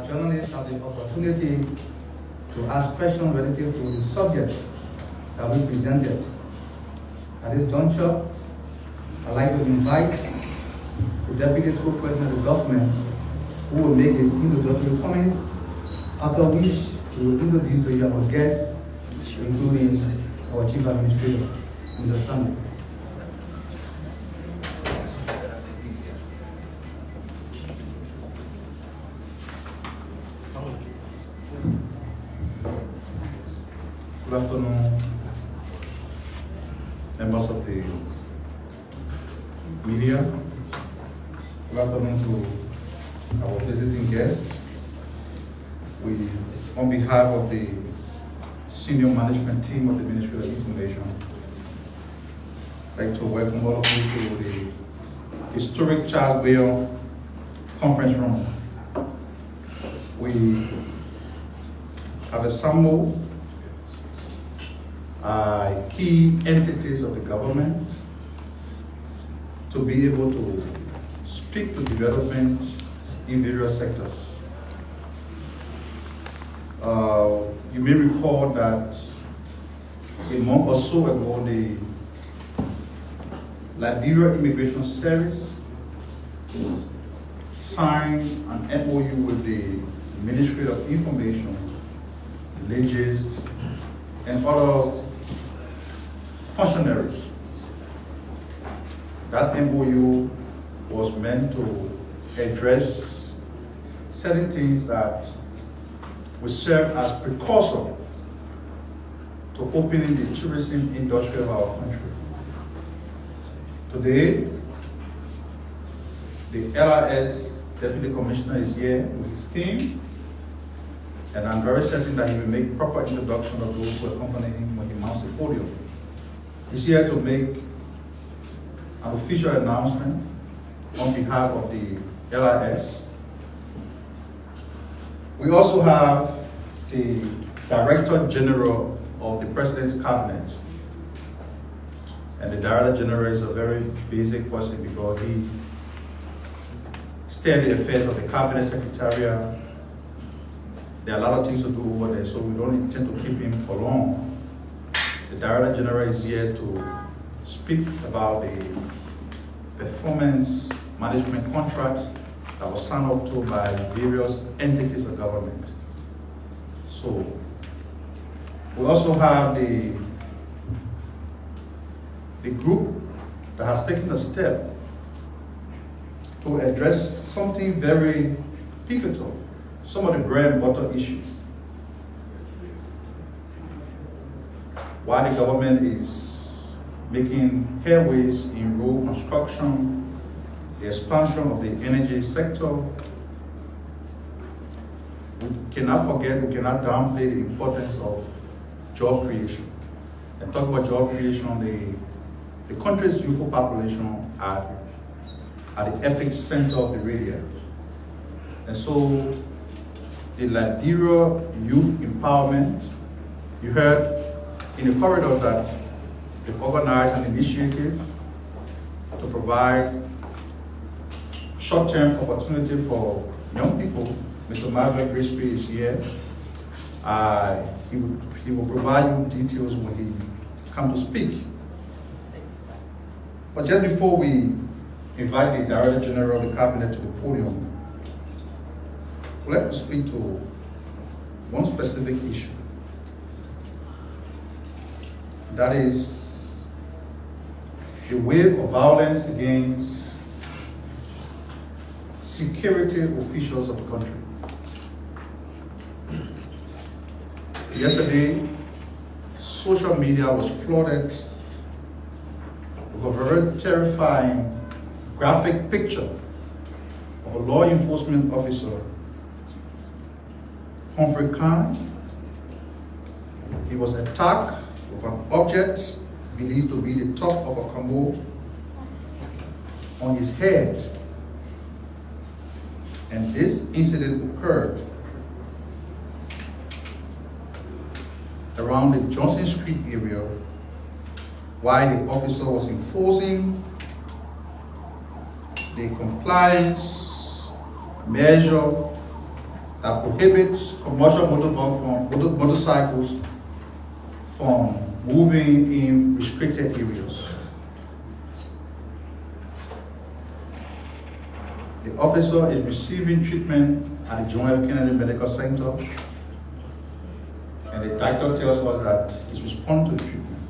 Journalists have the opportunity to ask questions relative to the subject that we presented. At this juncture, I'd like to invite the Deputy Spokesperson of the government who will make his introductory comments, after which we will introduce to you our guests, including our Chief Administrator, Mr. Sunday. Good afternoon, members of the media. Good afternoon to our visiting guests. We, on behalf of the senior management team of the Ministry of Information, I'd like to welcome all of you to the historic Charles Bayer conference room. We have assembled key entities of the government to be able to speak to development in various sectors. You may recall that a month or so ago, the Liberia Immigration Service signed an MOU with the Ministry of Information, Legist, and other functionaries. That MOU was meant to address certain things that will serve as precursor to opening the tourism industry of our country. Today, the LRS Deputy Commissioner is here with his team, and I'm very certain that he will make proper introduction of those who accompany him when he mounts the podium. He's here to make an official announcement on behalf of the LRS. We also have the Director General of the President's Cabinet. And the Director General is a very basic person because he steers the affairs of the Cabinet Secretariat. There are a lot of things to do over there, so we don't intend to keep him for long. The Director General is here to speak about the performance management contract that was signed up to by various entities of government. So we also have the group that has taken a step to address something very pivotal, some of the bread and butter issues. While the government is making headways in road construction, the expansion of the energy sector, we cannot forget, we cannot downplay the importance of job creation. And talk about job creation, the country's youthful population are at the epic center of the radio. And so the Liberia Youth Empowerment, you heard in the corridors that they've organized an initiative to provide short-term opportunity for young people. Mr. Maxwell Grisby is here. He will provide you details when he comes to speak. But just before we invite the Director General of the Cabinet to the podium, we'd like to speak to one specific issue. That is the wave of violence against security officials of the country. Yesterday, social media was flooded with a very terrifying graphic picture of a law enforcement officer, Humphrey Khan. He was attacked with an object believed to be the top of a combo on his head. And this incident occurred around the Johnson Street area while the officer was enforcing the compliance measure that prohibits commercial motorcycles from moving in restricted areas. The officer is receiving treatment at the John F. Kennedy Medical Center, and the doctor tells us that he's responding to the treatment.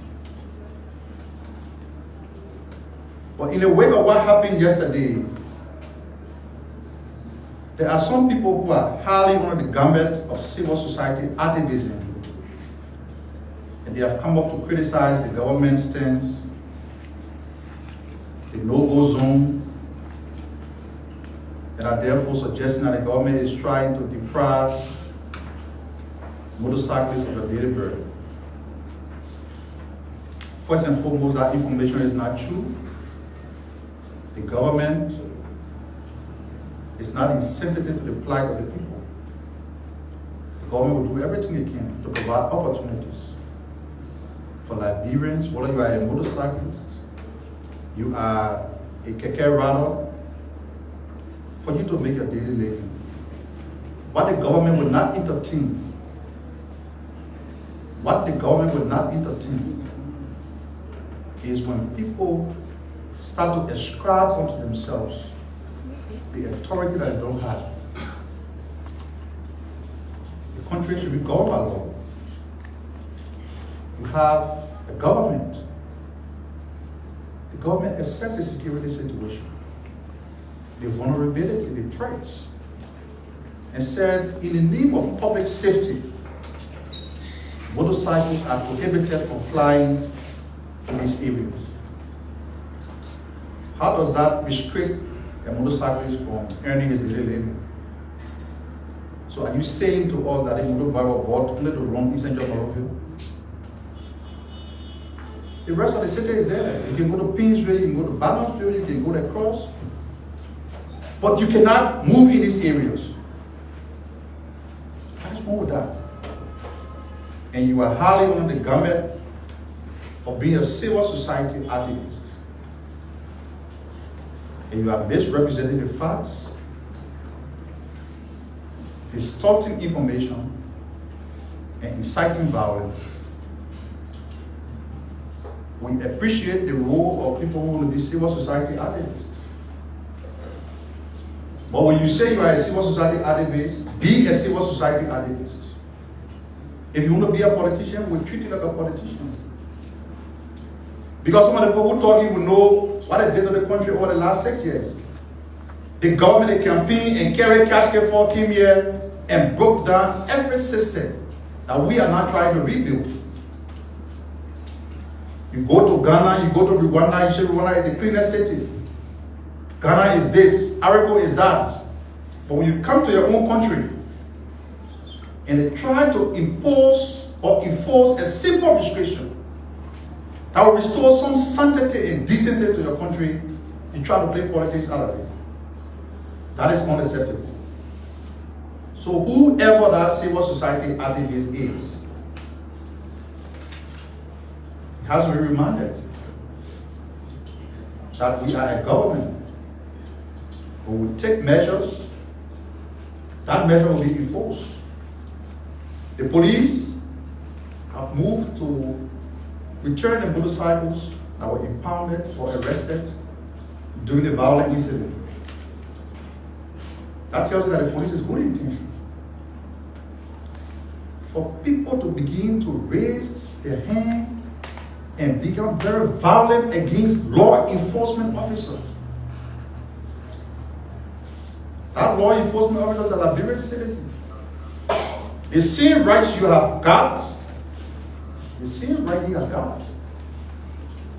But in the wake of what happened yesterday, there are some people who are highly under the gamut of civil society activism, and they have come up to criticize the government's stance, the no-go zone, and are therefore suggesting that the government is trying to deprive motorcyclists of a daily bread. First and foremost, that information is not true. The government is not insensitive to the plight of the people. The government will do everything it can to provide opportunities for Liberians, whether you are a motorcyclist, you are a keke rider, for you to make your daily living. What the government will not entertain, is when people start to ascribe unto themselves the authority that they don't have. The country should be governed by law. You have a government. The government assesses the security situation, the vulnerability, the threats, and said, in the name of public safety, motorcycles are prohibited from flying in these areas. How does that restrict a motorcyclist from earning his daily living? So are you saying to us that a motorbike bought under the wrong essential motorfield? The rest of the city is there. You can go to Pinsville, you can go to Ballanfield, you can go to Cross, but you cannot move in these areas. What is wrong with that? And you are highly under the gamut of being a civil society activist. And you are misrepresenting the facts, distorting information, and inciting violence. We appreciate the role of people who want to be civil society activists. But when you say you are a civil society activist, be a civil society activist. If you want to be a politician, we treat you like a politician. Because some of the people who talking will know what they did to the country over the last 6 years. The government, the campaign, and Kerry Casket for came here and broke down every system that we are now trying to rebuild. You go to Ghana, you go to Rwanda, you say Rwanda is the cleanest city. Ghana is this, Arico is that. But when you come to your own country and they try to impose or enforce a simple restriction that will restore some sanctity and decency to your country, you try to play politics out of it. That is unacceptable. So whoever that civil society activist is, has to be reminded that we are a government who will take measures. That measure will be enforced. The police have moved to return the motorcycles that were impounded or arrested during the violent incident. That tells you that the police is good intention. For people to begin to raise their hand and become very violent against law enforcement officers. That law enforcement officers are Liberian citizens. The same rights you have got, the same right you have got.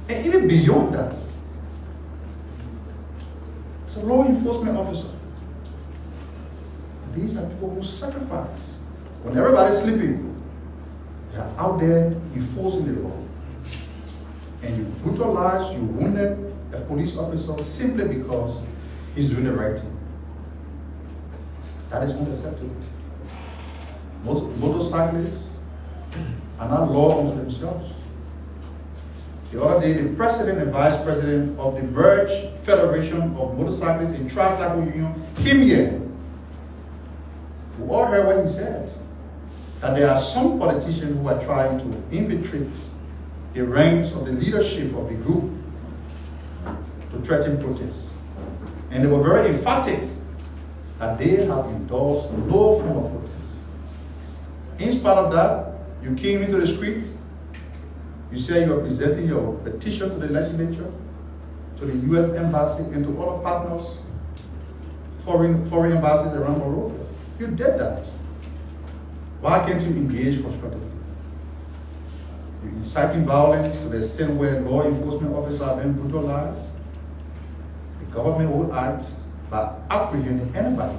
And even beyond that, it's a law enforcement officer. These are people who sacrifice. When everybody's sleeping, they are out there enforcing the law. And you brutalize, you wounded a police officer simply because he's doing the right thing. That is unacceptable. Most motorcyclists are not law unto themselves. The other day, the president and vice president of the Merged Federation of Motorcyclists and Tricycle Union came here We all heard what he said, that there are some politicians who are trying to infiltrate the ranks of the leadership of the group to threaten protests. And they were very emphatic that they have endorsed no form of protest. In spite of that, you came into the streets, you said you are presenting your petition to the legislature, to the U.S. Embassy, and to other partners, foreign embassies around the world. You did that. Why can't you engage constructively? You're inciting violence to the extent where law enforcement officers are being brutalized. The government will act by apprehending anybody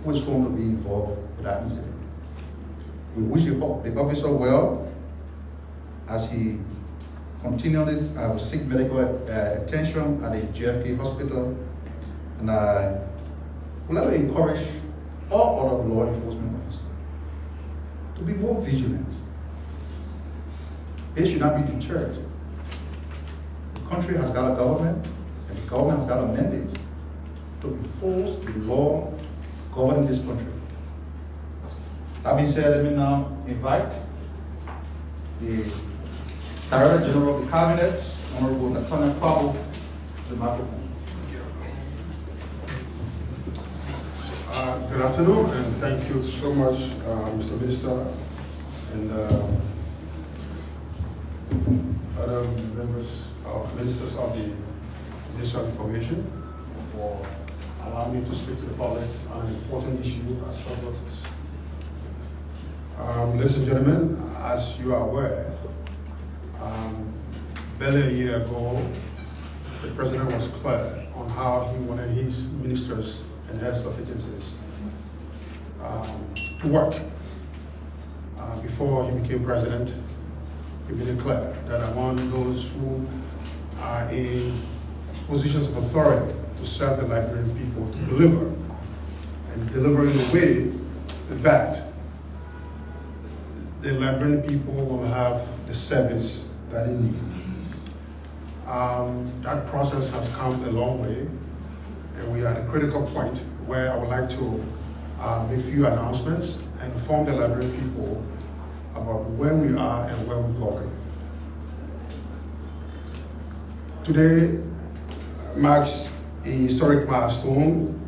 who is found to be involved with that incident. We wish the officer well as he continues to seek medical attention at the JFK hospital, and I would like to encourage all other law enforcement officers to be more vigilant. They should not be deterred. The country has got a government, and the government has got a mandate to enforce the law governing this country. That being said, let me now invite the Director General of the Cabinet, Honorable Nathaniel Kwabo, to the microphone. Good afternoon, and thank you so much, Mr. Minister, and other members of ministers of the Ministry of Information for allowing me to speak to the public on an important issue at short notice. Ladies and gentlemen, as you are aware, barely a year ago, the President was clear on how he wanted his ministers and heads of agencies to work. Before he became President, he made it clear that among those who are in positions of authority to serve the Liberian people, to deliver, and deliver in a way that the Liberian people will have the service that they need. That process has come a long way, and we are at a critical point where I would like to make a few announcements and inform the Liberian people about where we are and where we're going. Today marks a historic milestone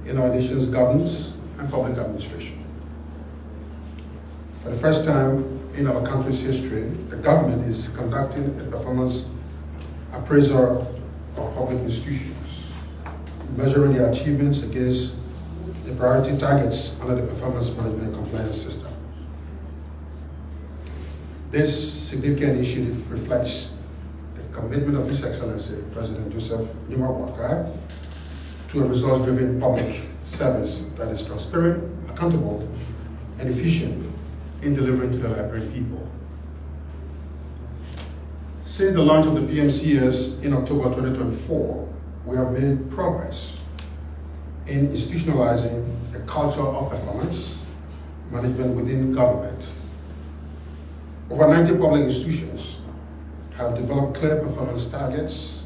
in our nation's governance and public administration. For the first time in our country's history, the government is conducting a performance appraisal of public institutions, measuring their achievements against the priority targets under the performance management compliance system. This significant initiative reflects the commitment of His Excellency President Joseph Nima to a results-driven public service that is transparent, accountable, and efficient in delivering to the Liberian people. Since the launch of the PMCS in October 2024, we have made progress in institutionalizing a culture of performance management within government. Over 90 public institutions have developed clear performance targets,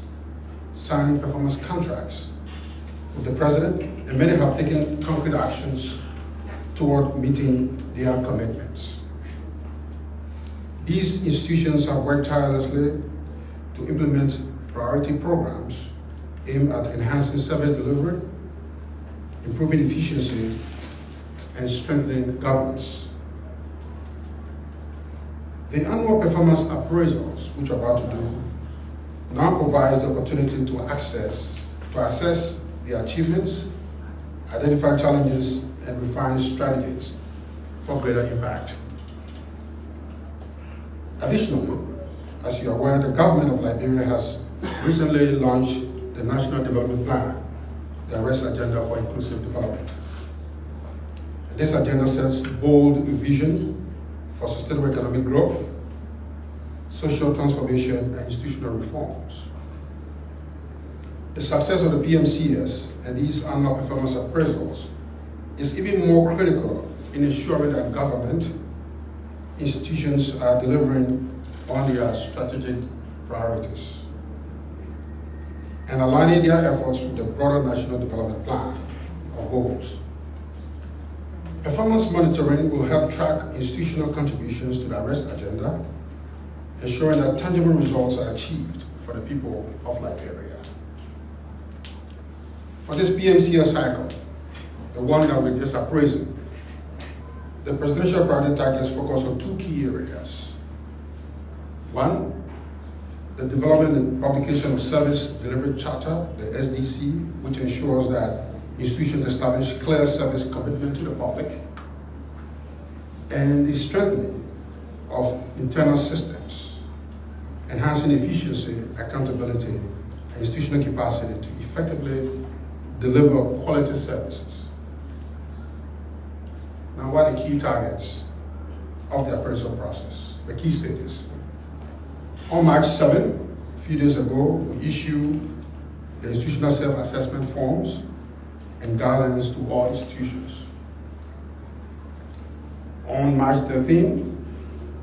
signed performance contracts with the President, and many have taken concrete actions toward meeting their commitments. These institutions have worked tirelessly to implement priority programs aimed at enhancing service delivery, improving efficiency, and strengthening governance. The annual performance appraisals, which we're about to do, now provides the opportunity to assess the achievements, identify challenges, and refine strategies for greater impact. Additionally, as you are aware, the government of Liberia has recently launched the National Development Plan, the Arrest Agenda for Inclusive Development. And this agenda sets bold vision for sustainable economic growth, social transformation, and institutional reforms. The success of the PMCS and these annual performance appraisals is even more critical in ensuring that government institutions are delivering on their strategic priorities and aligning their efforts with the broader National Development Plan or goals. Performance monitoring will help track institutional contributions to the arrest agenda, ensuring that tangible results are achieved for the people of Liberia. For this PMCS cycle, the one that we're just appraising, the presidential priority targets focus on two key areas. One, the development and publication of Service Delivery Charter, the SDC, which ensures that institutions establish clear service commitment to the public, and the strengthening of internal systems, enhancing efficiency, accountability, and institutional capacity to effectively deliver quality services. Now, what are the key targets of the appraisal process, the key stages? On March 7, a few days ago, we issued the institutional self-assessment forms and guidelines to all institutions. On March 13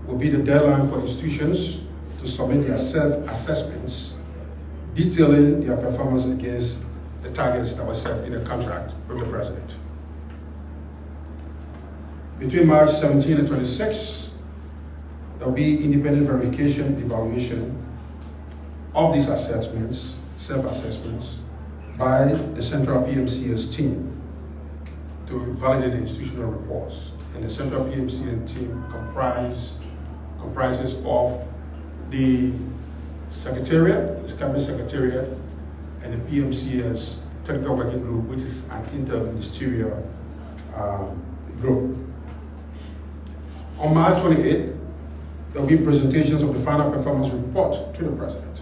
will be the deadline for institutions to submit their self-assessments detailing their performance against the targets that were set in the contract with the President. Between March 17 and 26, there will be independent verification and evaluation of these assessments, self-assessments, by the Central PMCS team to validate the institutional reports. And the Central PMCS team comprises of the secretariat, the cabinet secretariat, and the PMCS technical working group, which is an inter-ministerial group. On March 28th, there will be presentations of the final performance report to the President.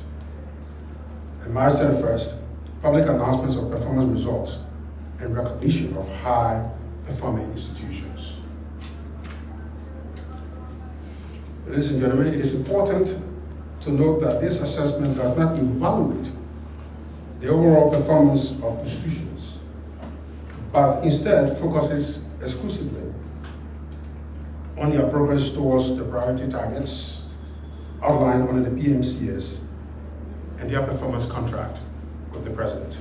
And March 31st, public announcements of performance results and recognition of high-performing institutions. Ladies and gentlemen, it is important to note that this assessment does not evaluate the overall performance of institutions, but instead focuses exclusively on their progress towards the priority targets outlined under the PMCS and their performance contract with the President.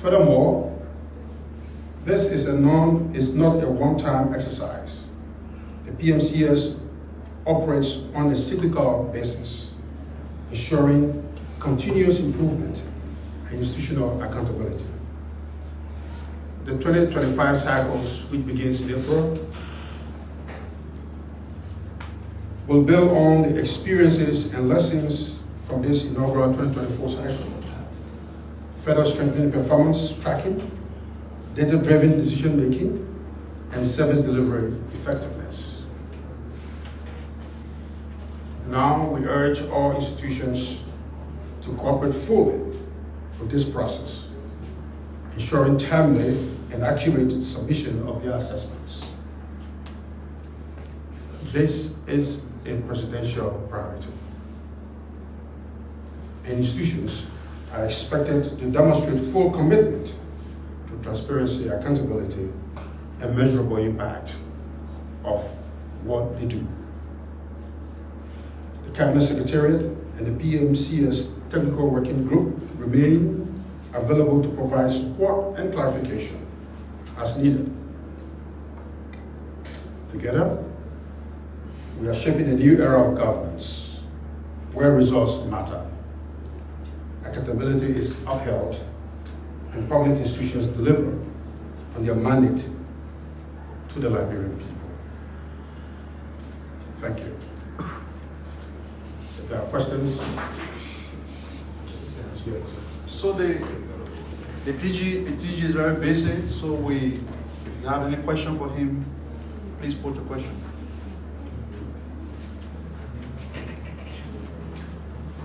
Furthermore, this is not a one-time exercise. The PMCS operates on a cyclical basis, ensuring continuous improvement and institutional accountability. The 2025 cycles, which begins in April, will build on the experiences and lessons from this inaugural 2024 cycle, further strengthening performance tracking, data-driven decision-making, and service delivery effectiveness. Now, we urge all institutions to cooperate fully with this process, ensuring timely and accurate submission of their assessments. This is a presidential priority, and institutions are expected to demonstrate full commitment to transparency, accountability, and measurable impact of what they do. The Cabinet Secretariat and the PMCS Technical Working Group remain available to provide support and clarification as needed. Together, we are shaping a new era of governance where results matter, accountability is upheld, and public institutions deliver on their mandate to the Liberian people. Thank you. If there are questions, yes. So the DG is very busy, so if you have any question for him, please put a question.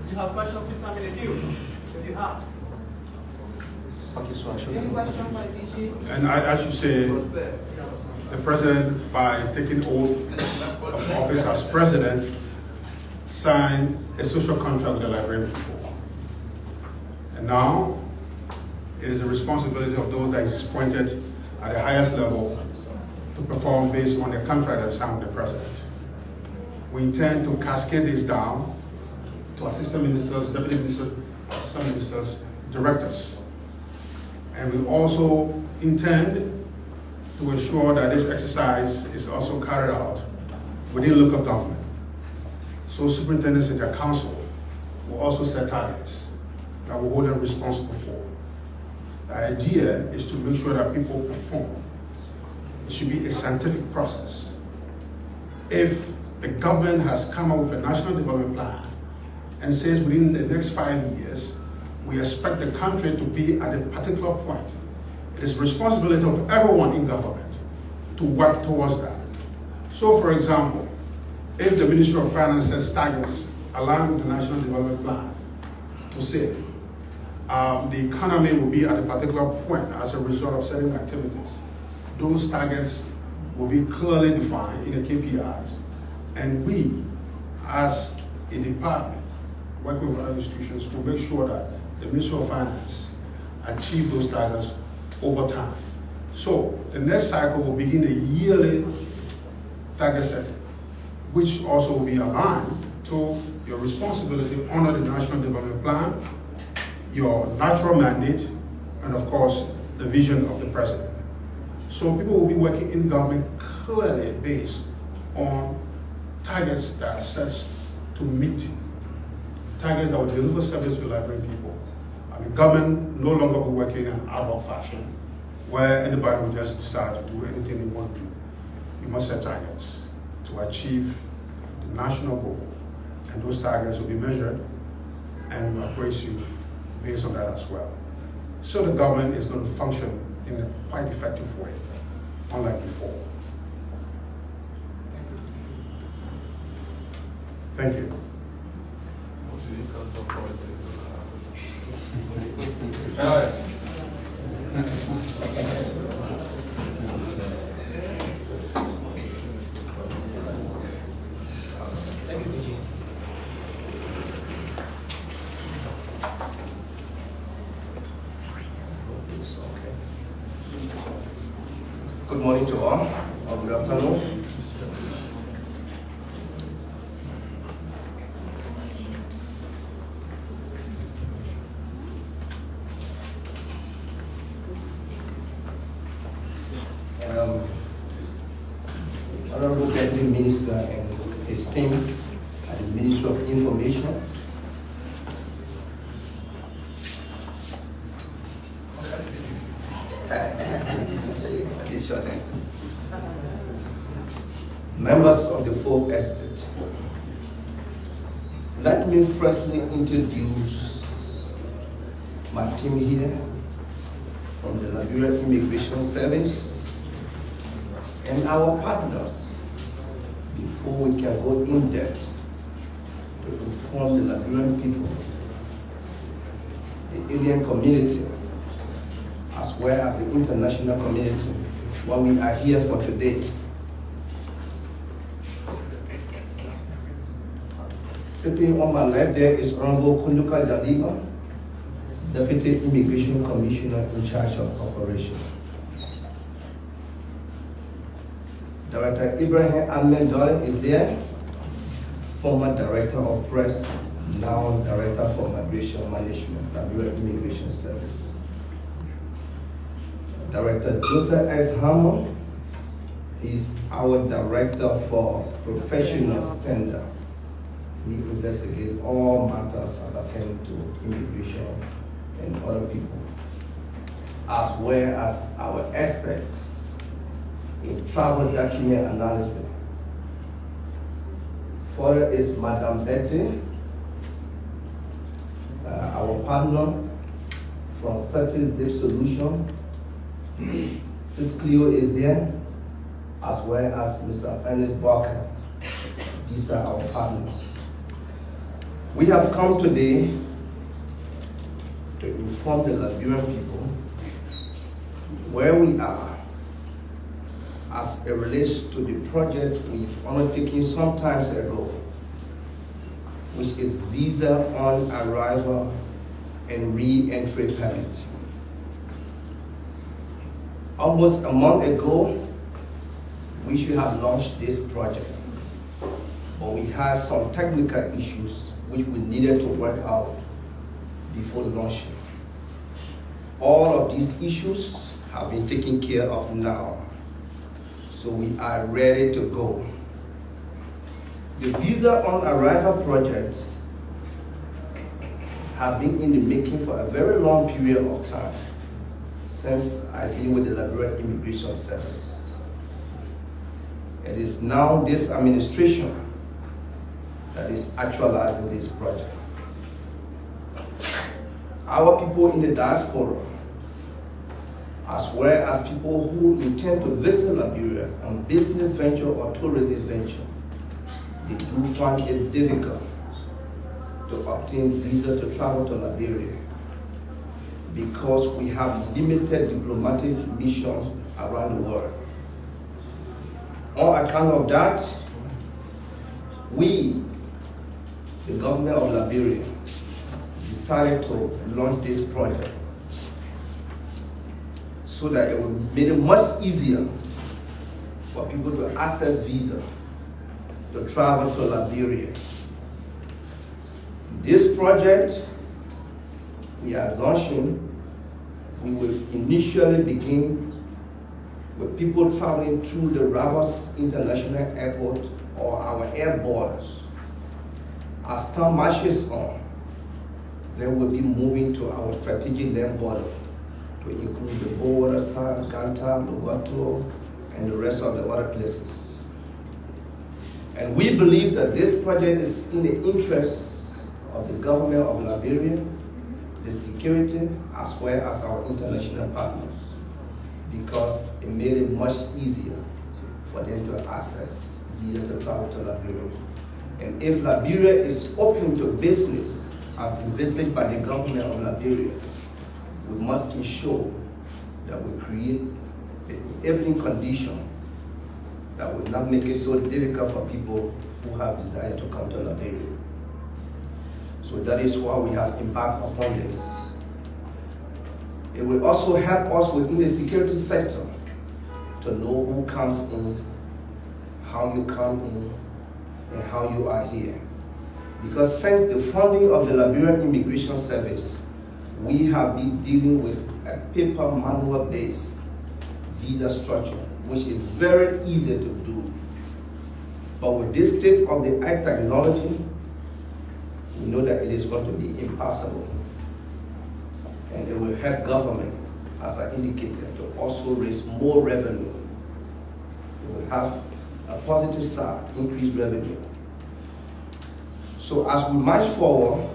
You have question, please come in the queue. If you have. Okay, so I should. Any question by DG? And I should say, the President, by taking oath of office as President, signed a social contract with the Liberian people. And now, it is the responsibility of those that is appointed at the highest level to perform based on the contract that is signed with the President. We intend to cascade this down to assistant ministers, deputy ministers, assistant ministers, directors. And we also intend to ensure that this exercise is also carried out within local government. So superintendents and their council will also set targets that will hold them responsible for. The idea is to make sure that people perform. It should be a scientific process. If the government has come up with a national development plan and says within the next 5 years, we expect the country to be at a particular point, it is responsibility of everyone in government to work towards that. So for example, if the Ministry of Finance sets targets aligned with the National Development Plan to say the economy will be at a particular point as a result of certain activities, those targets will be clearly defined in the KPIs, and we, as a department, working with other institutions, will make sure that the Ministry of Finance achieve those targets over time. So the next cycle will begin a yearly target setting, which also will be aligned to your responsibility under the National Development Plan, your natural mandate, and of course, the vision of the President. So people will be working in government clearly based on targets that are set to meet, targets that will deliver service to Liberian people. I mean, government no longer will be working in an ad hoc fashion where anybody will just decide to do anything they want to do. You must set targets to achieve the national goal, and those targets will be measured and will appraise you based on that as well. So the government is going to function in a quite effective way, unlike before. Thank you. Good morning to all, or good afternoon. Honorable Deputy Minister and his team at the Ministry of Information, members of the Fourth Estate, let me firstly introduce my team here from the Liberia Immigration Service and our partners before we can go in depth to inform the Liberian people, the alien community, as well as the international community, what we are here for today. Sitting on my left there is Honorable Kunduka Jaliba, Deputy Immigration Commissioner in charge of Corporation. Director Ibrahim Ahmed Dole is there, former Director of Press, now Director for Migration Management, Liberia Immigration Service. Director Joseph S. Hammer, he's our Director for Professional Standard. He investigates all matters pertaining to immigration and other people, as well as our expert in travel document analysis. Further is Madam Betty, our partner from Certain Zip Solution. Sis Cleo is there, as well as Mr. Ernest Barker. These are our partners. We have come today to inform the Liberian people where we are as it relates to the project we've undertaken some time ago, which is visa on arrival and re-entry permit. Almost a month ago, we should have launched this project, but we had some technical issues which we needed to work out before launching. all of these issues have been taken care of now. So we are ready to go. The visa on arrival project has been in the making for a very long period of time, since I've been with the Liberia Immigration Service. It is now this administration that is actualizing this project. Our people in the diaspora, as well as people who intend to visit Liberia on business venture or tourism venture, they do find it difficult to obtain visa to travel to Liberia because we have limited diplomatic missions around the world. On account of that, we, the government of Liberia, decided to launch this project so that it would make it much easier for people to access visa to travel to Liberia. This project we are launching, we will initially begin with people traveling through the Rufus International Airport or our air borders. As time marches on, then we'll be moving to our strategic land border to include the border, Ganta, Lovato, and the rest of the other places. And we believe that this project is in the interest of the government of Liberia, the security, as well as our international partners, because it made it much easier for them to access visa to travel to Liberia. And if Liberia is open to business as envisaged by the government of Liberia, we must ensure that we create the enabling condition that will not make it so difficult for people who have desire to come to Liberia. So that is why we have embarked upon this. It will also help us within the security sector to know who comes in, how you come in, and how you are here. Because since the founding of the Liberian Immigration Service, we have been dealing with a paper manual-based visa structure, which is very easy to do. But with this state-of-the-art technology, we know that it is going to be impossible. And it will help government, as I indicated, to also raise more revenue. It will have a positive side, increased revenue. So as we march forward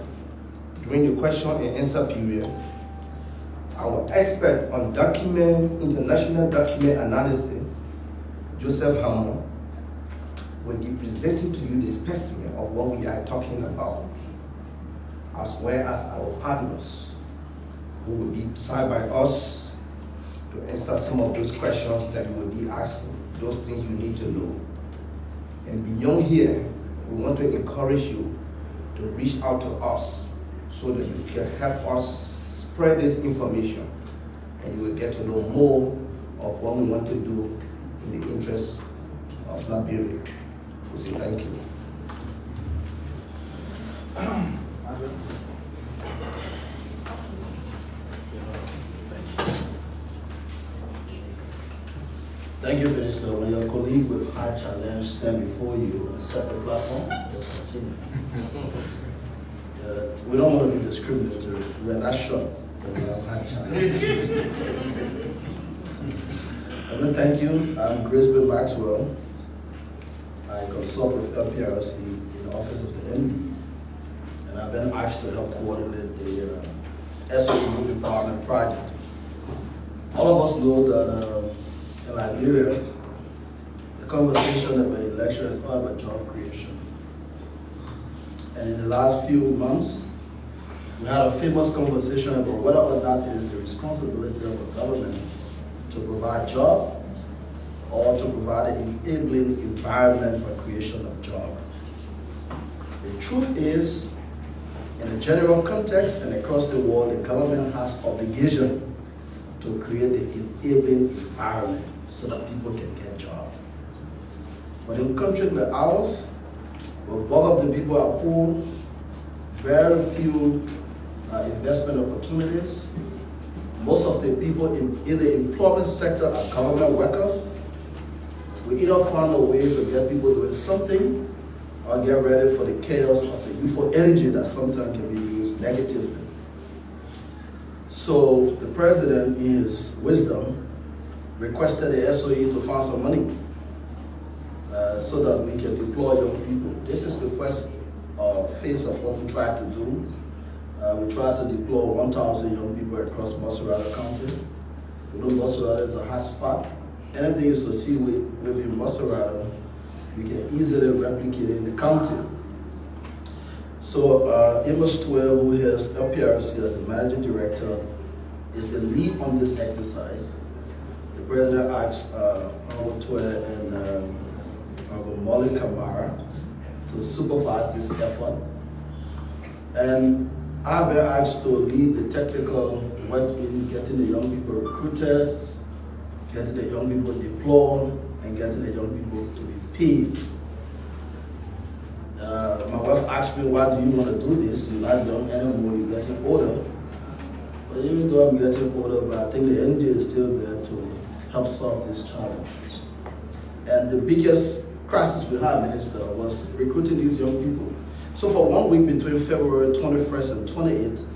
during the question and answer period, our expert on international document analysis, Joseph Hammond, will be presenting to you the specimen of what we are talking about, as well as our partners who will be side by us to answer some of those questions that you will be asking, those things you need to know. And beyond here, we want to encourage you to reach out to us so that you can help us spread this information and you will get to know more of what we want to do in the interest of Liberia. We say thank you. Thank you, Minister. When your colleague with high challenge stand before you on a separate platform, we don't want to be discriminatory. We are not short, but we have high challenge. I want to thank you. I'm Grisby Maxwell. I consult with LPRC in the office of the Endee, and I've been asked to help coordinate the SO Youth Empowerment Project. All of us know that in Liberia, the conversation about election is all about job creation. And in the last few months, we had a famous conversation about whether or not it is the responsibility of the government to provide jobs or to provide an enabling environment for creation of jobs. The truth is, in a general context and across the world, the government has obligation to create the enabling environment so that people can get jobs. But in countries like ours, where bulk of the people are poor, very few investment opportunities, most of the people in the employment sector are government workers. We either find a way to get people doing something or get ready for the chaos of the youthful energy that sometimes can be used negatively. So the president, in his wisdom, requested the SOE to find some money so that we can deploy young people. This is the first phase of what we tried to do. We tried to deploy 1,000 young people across Mosurata County. We know Mosurata is a hot spot. Anything you see within Mosurata, we can easily replicate it in the county. So Amos Twell, who has LPRC as the managing director, is the lead on this exercise. The president asked Honorable Twell and Honorable Molly Kamara to supervise this effort. And I've been asked to lead the technical work in getting the young people recruited, getting the young people deployed, and getting the young people to be paid. My wife asked me, why do you want to do this? You're not young anymore, you're getting older. But even though I'm getting older, but I think the energy is still there to help solve this challenge. And the biggest crisis we had, Minister, was recruiting these young people. So for 1 week between February 21st and 28th,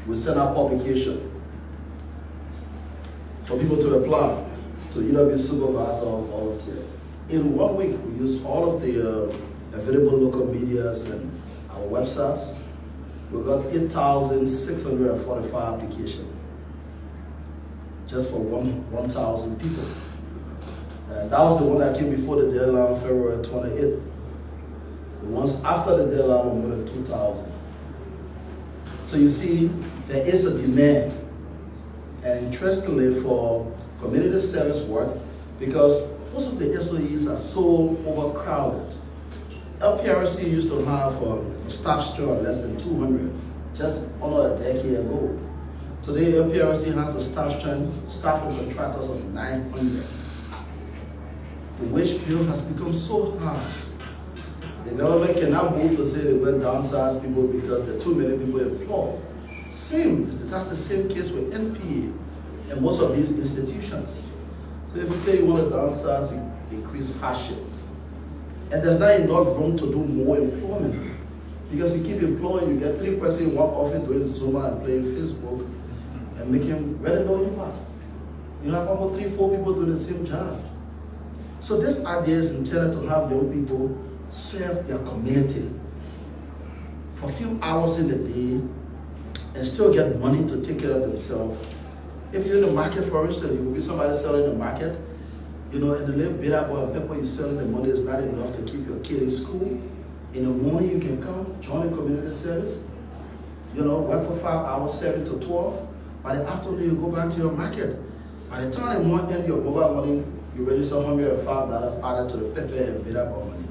we sent out publication for people to apply to either be supervisor or volunteer. In 1 week, we used all of the available local medias and our websites. We got 8,645 applications just for 1,000 people. And that was the one that came before the deadline, February 28th. The ones after the deadline were more than 2,000. So you see, there is a demand. And interestingly, for community service work, because most of the SOEs are so overcrowded. LPRC used to have a staff strength of less than 200, just under a decade ago. Today, LPRC has a staff strength, staff and contractors of 900. The wage bill has become so high. The government cannot move to say they will downsize people because there are too many people employed. That's the same case with NPA and most of these institutions. So if you say you want to downsize, you increase hardship. And there's not enough room to do more employment. Because you keep employing, you get 3 persons in one office doing Zuma and playing Facebook and making very low impact. You have about 3-4 people doing the same job. So this idea is intended to have young people serve their community for a few hours in the day and still get money to take care of themselves. If you're in the market, for instance, you will be somebody selling in the market, you know, and the little bit of people you're selling, the money is not enough to keep your kid in school. In the morning, you can come, join the community service, you know, work for 5 hours, 7 to 12. By the afternoon, you go back to your market. By the time the month end, your mobile money, you register $105 added to the paper and bid up on money.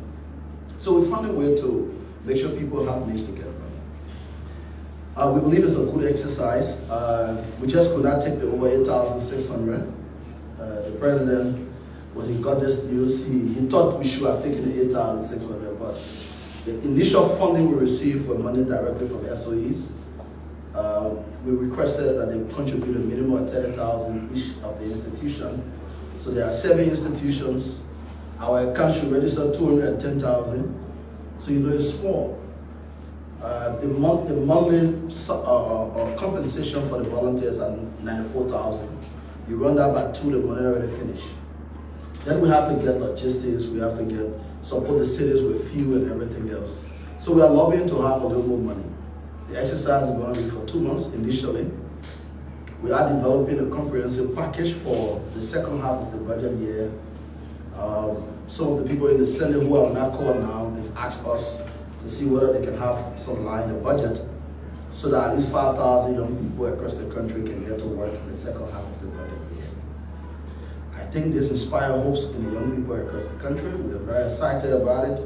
So we found a way to make sure people have means to get money. We believe it's a good exercise. We just could not take the over 8,600. The president, when he got this news, he thought we should have taken the 8,600, but the initial funding we received for money directly from SOEs, we requested that they contribute a minimum of 30,000 each of the institution. So there are 7 institutions. Our account should register 210,000. So you know it's small. The monthly compensation for the volunteers are 94,000. You run that by 2, the money already finished. Then we have to get logistics. We have to support the cities with fuel and everything else. So we are lobbying to have a little more money. The exercise is going to be for 2 months initially. We are developing a comprehensive package for the second half of the budget year. Some of the people in the Senate who are on that call now, they've asked us to see whether they can have some line in the budget so that at least 5,000 young people across the country can get to work in the second half of the budget year. I think this inspires hopes in the young people across the country. We're very excited about it.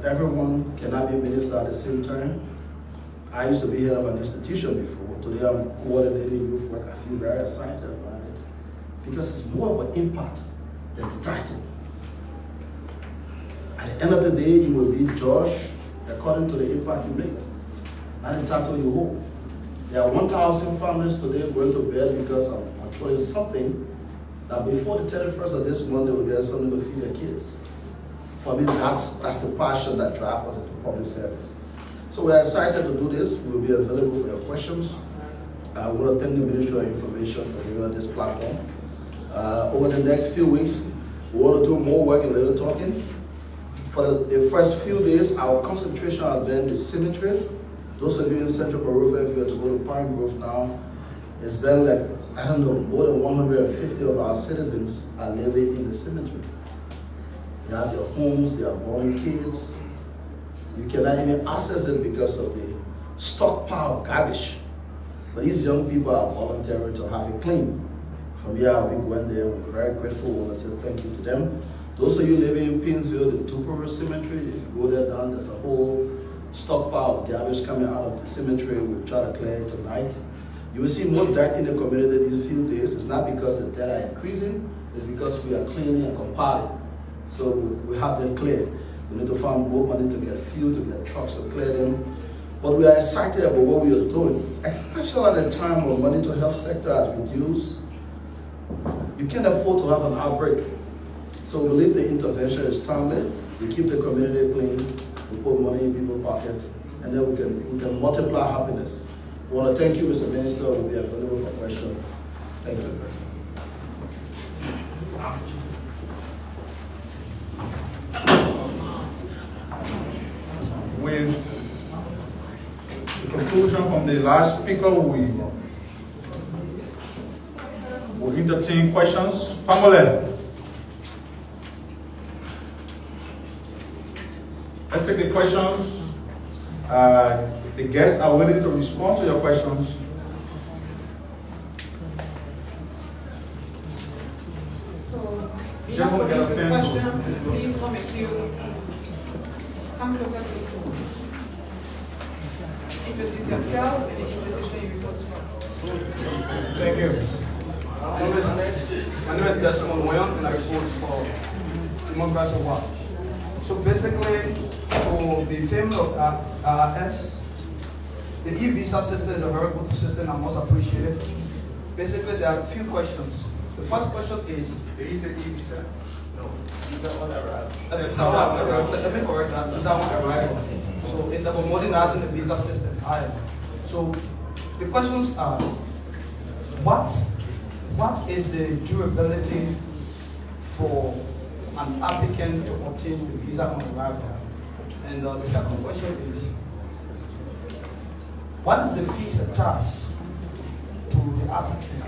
Everyone cannot be a minister at the same time. I used to be head of an institution before. Today I'm coordinating youth work. I feel very excited about it because it's more of an impact than the title. At the end of the day, you will be judged according to the impact you make, not the title you hold. There are 1,000 families today going to bed because I'm throwing something that before the 31st of this month, they will get something to feed their kids. For me, that's the passion that drives us into public service. So we're excited to do this. We'll be available for your questions. I want to thank the Ministry of Information for giving us this platform. Over the next few weeks, we want to do more work in Little Talking. For the first few days, our concentration has been the cemetery. Those of you in Central Peru, if you were to go to Pine Grove now, it's been like, I don't know, more than 150 of our citizens are living in the cemetery. They have their homes, they are born kids. You cannot even access it because of the stockpile of garbage. But these young people are volunteering to have it clean. From here, we went there, we're very grateful. We want to say thank you to them. Those of you living in Pinsville, the Tupper Cemetery, if you go there down, there's a whole stockpile of garbage coming out of the cemetery. We'll try to clear it tonight. You will see more death in the community these few days. It's not because the death are increasing, it's because we are cleaning and compiling. So we have them cleared. We need to find more money to get fuel, to get trucks to clear them. But we are excited about what we are doing, especially at a time when money to health sector has reduced. You can't afford to have an outbreak. So we believe the intervention is timely. We keep the community clean. We put money in people's pocket, and then we can multiply happiness. We want to thank you, Mr. Minister. We'll be available for questions. Thank you. With the conclusion from the last speaker, we will entertain questions. Family. Let's take the questions. The guests are willing to respond to your questions. So, we Just have want to get a a pen. question. Please come and queue. Come closer, please. Introduce yourself and the institution you report from. Thank you. My name is Desmond William, and I report for Democracy Watch. So basically, to be famous of RS, the e-visa system is a very good system and most appreciated. Basically, there are a few questions. The first question is, Is it e-visa? No. Visa on arrival. let me correct that, visa on arrival. So it's about modernizing the visa system. So the questions are, what is the durability for an applicant to obtain the visa on arrival? And the second question is, what is the fees attached to the applicant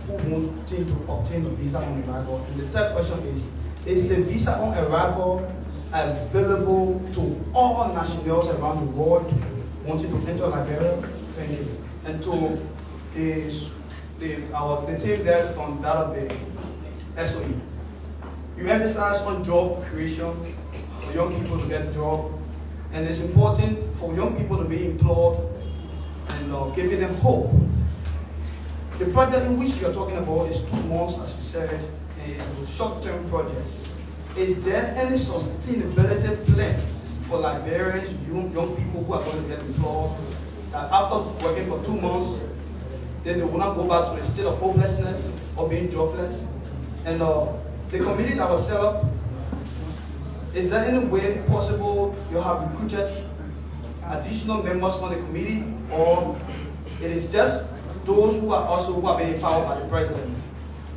who wanting to obtain the visa on arrival? And the third question is the visa on arrival available to all nationals around the world wanting to enter Liberia? Thank you. And to the team there from that of the SOE. You emphasize on job creation for young people to get a job, and it's important for young people to be employed and giving them hope. The project in which you're talking about is 2 months, as you said, and it's a short-term project. Is there any sustainability plan for Liberians, young people who are going to get employed, that after working for 2 months, then they will not go back to a state of hopelessness or being jobless? And the committee that was set up, is there any way possible you have recruited additional members on the committee, or it is just those who are being empowered by the president?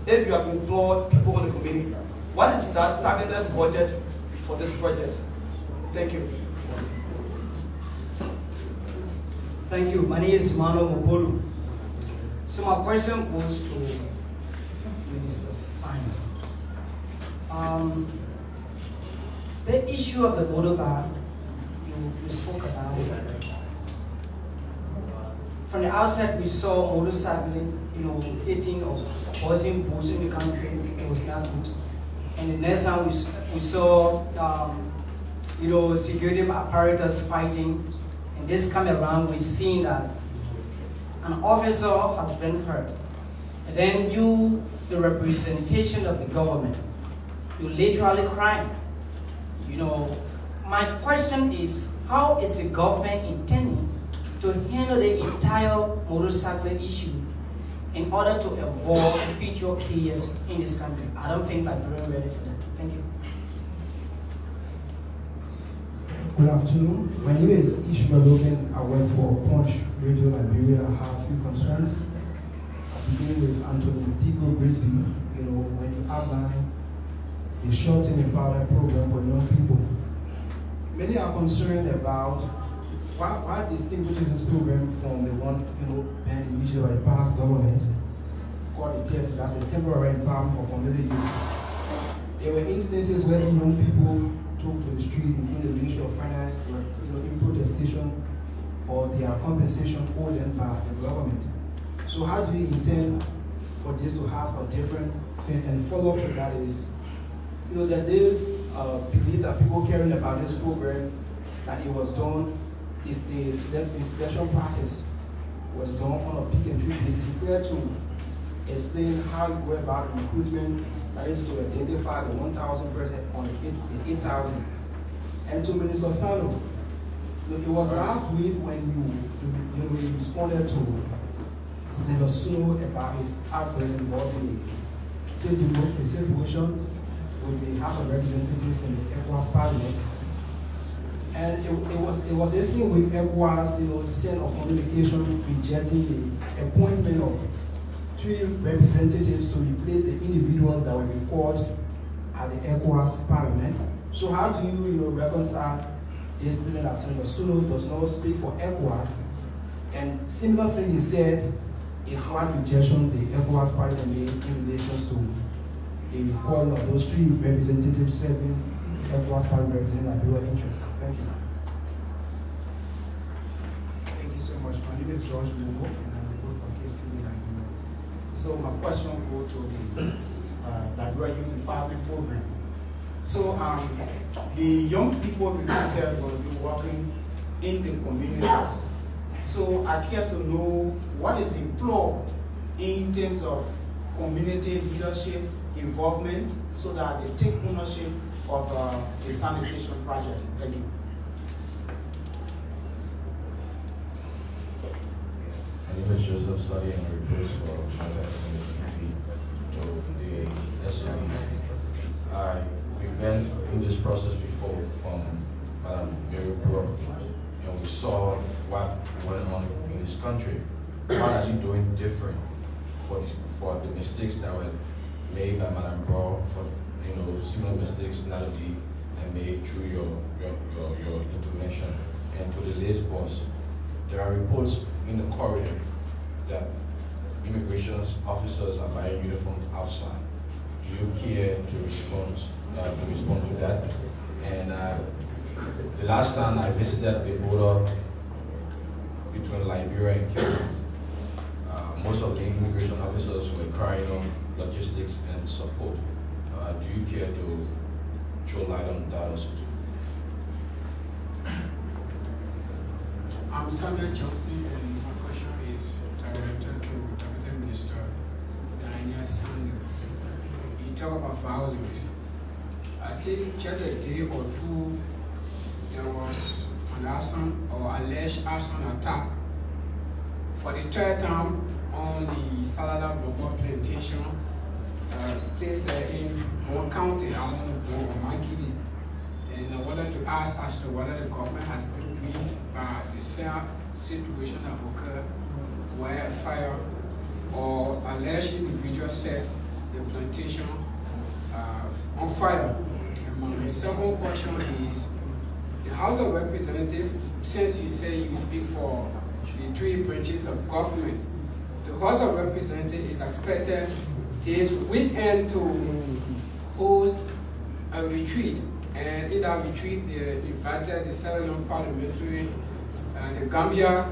If you have employed people on the committee, what is that targeted budget for this project? Thank you. Thank you. My name is Mano Mopolu. So my question goes to Minister Simon. The issue of the border ban, you spoke about it. From the outset, we saw motorcycling, hitting or causing booze in the country. It was not good. And the next time we saw, security apparatus fighting. And this come around, we've seen that an officer has been hurt. And then you, the representation of the government, you literally crying. My question is, how is the government intending to handle the entire motorcycle issue in order to avoid future chaos in this country. I don't think Liberia is ready for that. Thank you. Good afternoon. My name is Ishmael Logan. I work for Punch Radio Liberia. I have a few concerns. I begin with Maxwell Grisby. When you outline the short-term empowerment program for young people, many are concerned about what distinguishes this program from the one banned initially by the past government, called the TS, that's a temporary empowerment for community youth. There were instances where young people took to the street in the Ministry of Finance, in protestation or their compensation owed them by the government. So how do you intend for this to have a different thing? And follow up to that is, there's this belief that people caring about this program, that it was done, if the selection process was done on a pick and choose basis. It's clear to explain how you go about recruitment, that is to identify the 1,000 person on the 8,000. And to Minister Sano, it was last week when you responded to Senator Suno about his outburst involving the situation with the House of Representatives in the ECOWAS Parliament. And it was the same with ECOWAS, sent a communication rejecting the appointment of 3 representatives to replace the individuals that were recalled at the ECOWAS Parliament. So how do you reconcile this statement that Senator Suno does not speak for ECOWAS, and similar thing he said is one rejection the ECOWAS Parliament made in relation to the recall of those 3 representatives serving ECOWAS Parliament representing Liberia interests? Thank you. Thank you so much. My name is George Mugo, and I report for KSTV Liberia. So my question goes to the Liberia Youth Empowerment Program. So the young people recruited will be working in the communities. So I care to know what is employed in terms of community leadership involvement, so that they take ownership of a sanitation project. Thank you. My name is Joseph Sadi, and I report for contact to the SOEs. We've been in this process before from Madam Mary Prof, and we saw what went on in this country. What are you doing different for the mistakes that were made by Madam Bro, for similar mistakes not to be made through your intervention? And to the list boss, there are reports in the corridor that immigration officers are buying uniforms outside. Do you care to respond to that? And the last time I visited the border between Liberia and Kenya, most of the immigration officers were crying on logistics and support. Do you care to throw light on that also? I'm Samuel Johnson, and my question is directed to Deputy Minister Daniel Sanders. You talk about violence. I think just a day or two, there was an arson or alleged arson attack for the 3rd time on the Salada Bobo plantation, placed there in one county, along Makili. And I wanted to ask as to whether the government has been briefed by the same situation that occurred where fire or alleged individuals set the plantation on fire. And my second question is, the House of Representatives, since you say you speak for the 3 branches of government, the House of Representatives is expected this weekend to host a retreat. And in that retreat, they invited the 7 young parliamentary, the Gambia,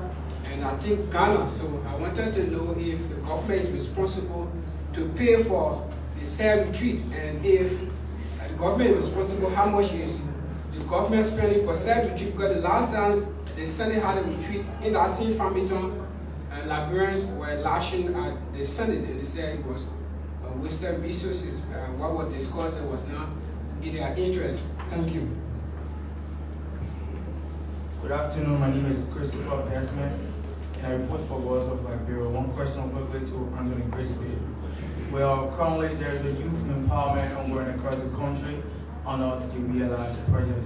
and I think Ghana. So I wanted to know if the government is responsible to pay for the said retreat, and if the government is responsible, how much is the government spending for said retreat? Because the last time the Senate had a retreat in that same Farmington, Liberians were lashing at the Senate, and they said it was wasted resources. What was discussed was not in their interest. Thank you. Good afternoon, my name is Christopher Desmond, and I report for Voice of Liberia. One question quickly to Anthony Grisby. Well, currently there's a youth empowerment ongoing across the country under the Realize project.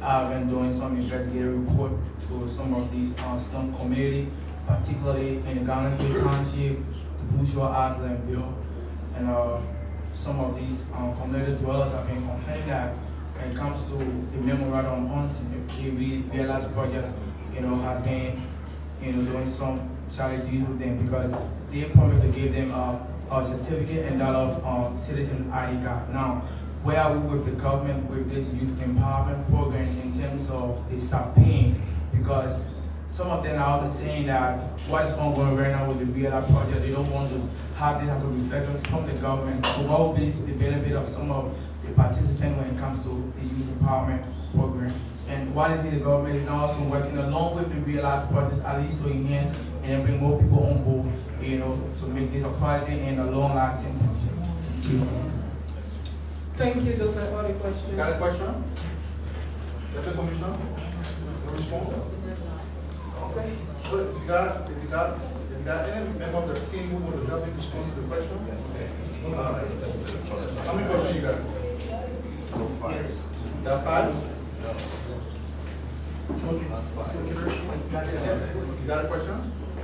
I've been doing some investigative report to some of these slum community, particularly in the Garland Township, the Bourgeois Island Bill, and some of these community dwellers have been complaining that when it comes to the memorandum on the Realize project, has been, doing some charity deals with them because they promised to give them a certificate and that of citizen ID card. Now, where are we with the government with this youth empowerment program in terms of they start paying? Because some of them are also saying that what is ongoing right now with the BLR project, they don't want to have this as a reflection from the government. So what will be the benefit of some of the participants when it comes to the youth empowerment program? And what is it the government is now also working along with the Realize projects at least to enhance and bring more people on board, to make this a quality and a long-lasting project. Thank you, those are all the questions. Got a question? Deputy Commissioner? Respond? Okay. So if you got any member of the team who would help you respond to the question? How many questions you got? So 5. You got 5? Okay. You got a question?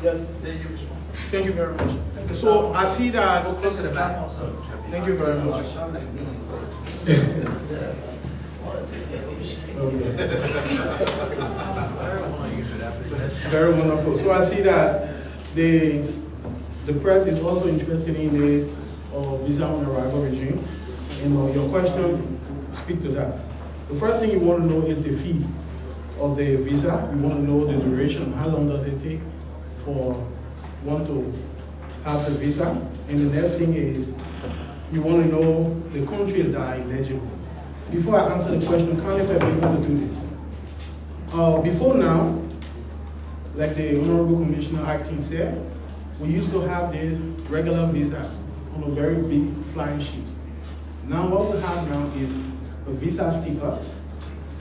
Yes. Then you respond. Thank you very much. So I see that. Go close to the back. Thank you very much. Very wonderful. So I see that the press is also interested in the visa on arrival regime. Your question speak to that. The first thing you want to know is the fee of the visa. You want to know the duration. How long does it take for one to have the visa? And the next thing is you want to know the countries that are eligible. Before I answer the question, can I be able to do this? Before now, like the Honorable Commissioner acting said, we used to have this regular visa on a very big flying sheet. Now what we have now is a visa sticker,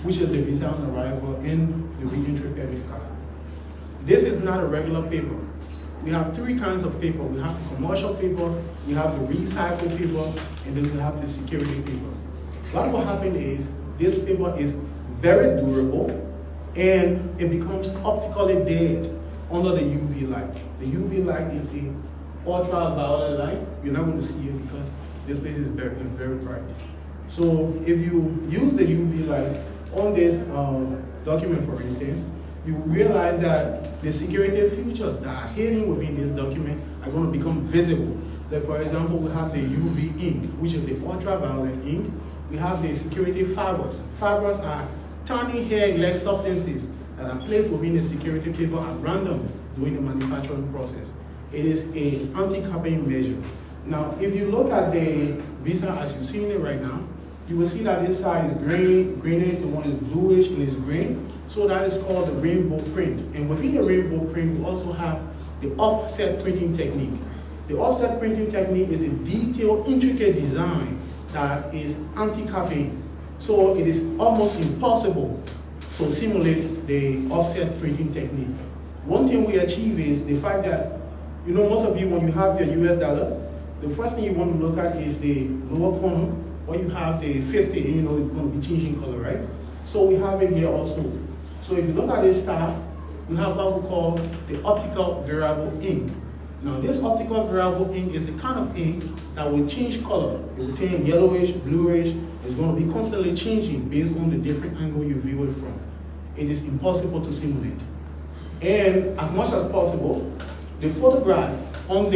which is the visa on arrival in the re-entry permit card. This is not a regular paper. We have 3 kinds of paper. We have the commercial paper, we have the recycled paper, and then we have the security paper. What will happen is this paper is very durable and it becomes optically dead under the UV light. The UV light is the ultraviolet light. You're not going to see it because this place is very, very bright. So if you use the UV light on this document, for instance, you will realize that the security features that are hidden within this document are going to become visible. Like for example, we have the UV ink, which is the ultraviolet ink. We have the security fibers. Fibers are tiny hair-like substances that are placed within the security paper at random during the manufacturing process. It is an anti-capping measure. Now, if you look at the visa as you're seeing it right now, you will see that this side is greenish, the one is bluish and is green. So that is called the rainbow print. And within the rainbow print, we also have the offset printing technique. The offset printing technique is a detailed, intricate design that is anti-capping. So it is almost impossible to simulate the offset printing technique. One thing we achieve is the fact that, most of you, when you have your US dollar, the first thing you want to look at is the lower corner, where you have the 50, and it's going to be changing color, right? So we have it here also. So if you look at this tab, we have what we call the optical variable ink. Now this optical variable ink is a kind of ink that will change color. It will turn yellowish, bluish. It's going to be constantly changing based on the different angle you view it from. It is impossible to simulate. And as much as possible, the photograph on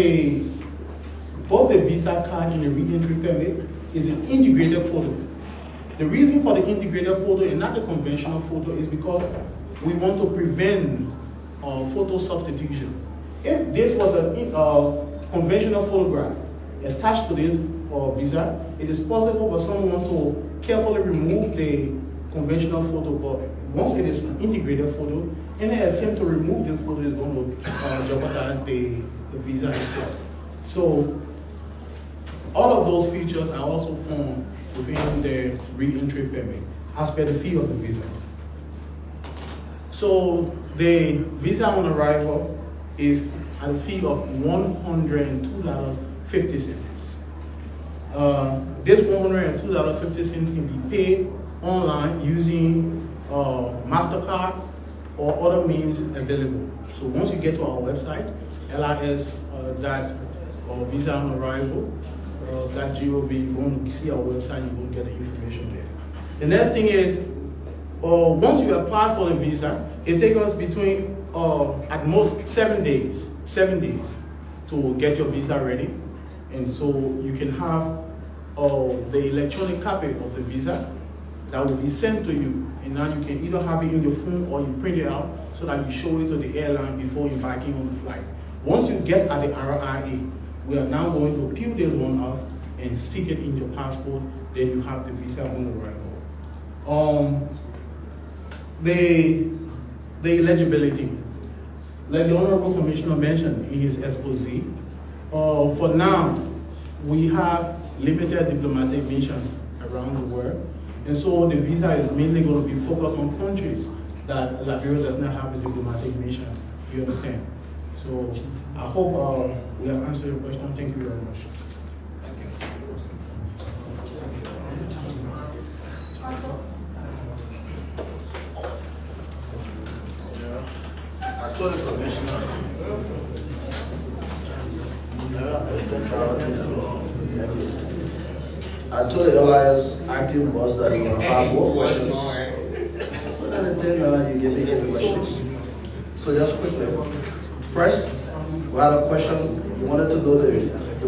both the visa card and the re-entry permit is an integrated photo. The reason for the integrated photo and not the conventional photo is because we want to prevent photo substitution. If this was a conventional photograph attached to this visa, it is possible for someone to carefully remove the conventional photo, but once it is an integrated photo, any attempt to remove this photo is going to jeopardize the visa itself. So all of those features are also found within the re-entry permit as per the fee of the visa. So the visa on arrival is at a fee of $102.50. This $102.50 can be paid online using MasterCard or other means available. So once you get to our website, lis.visa on arrival .gov, you're going to see our website, you're going to get the information there. The next thing is, once you apply for the visa, it takes us between at most 7 days to get your visa ready. And so you can have the electronic copy of the visa that will be sent to you. And now you can either have it in your phone or you print it out so that you show it to the airline before you back in on the flight. Once you get at the RIA, we are now going to peel this one off and stick it in your passport, then you have the visa on arrival. The eligibility, like the Honorable Commissioner mentioned in his expose, for now, we have limited diplomatic missions around the world. And so the visa is mainly going to be focused on countries that Liberia does not have a diplomatic mission. You understand? So I hope we have answered your question. Thank you very much. I told the commissioner. I told the LIS active boss that he will have more questions. But then you gave me 8 questions. So just quickly. First, we had a question. We wanted to know the